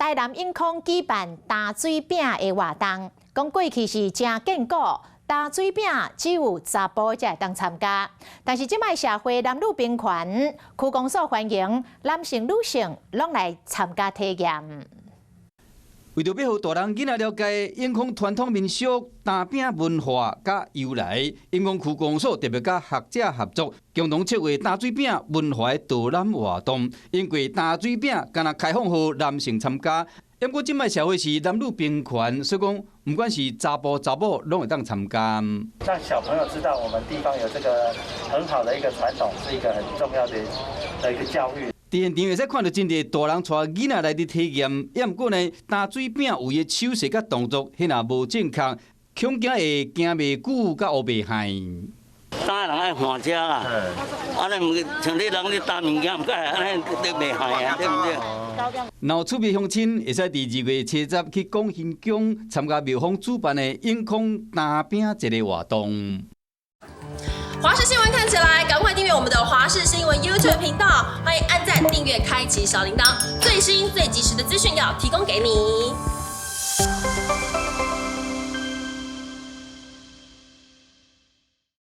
台南永康举办打水饼的活动，讲过去是真见果。打水饼只有查甫才会当参加，但是即摆社会男女平权，区公所欢迎男性、女性拢来参加体验。为着要互大人囡仔了解永康传统民俗、打饼文化甲由来，永康区公所特别甲学者合作，共同策划打水饼文化的导览活动。因为打水饼敢若开放予男性参加，不过即摆社会是男女平权，所以讲不管是查甫查某，拢会当参加。让小朋友知道我们地方有这个很好的一个传统，是一个很重要的一个教育。伫现场会使看到真侪大人带囡仔来伫体验，也毋过呢，打水饼有伊手势甲动作，迄若无正确，恐惊会行袂久，甲学袂害。打人爱换车啦，安尼唔像你人你打物件，唔该安尼你袂害啊，对不对？若有趣味乡亲，会使伫2月7日去广兴宫参加庙方主办的永康打饼节的活动。华视新闻看起来，赶快订阅我们的华视新闻 YouTube 频道，欢迎按赞、订阅、开启小铃铛，最新最及时的资讯要提供给你。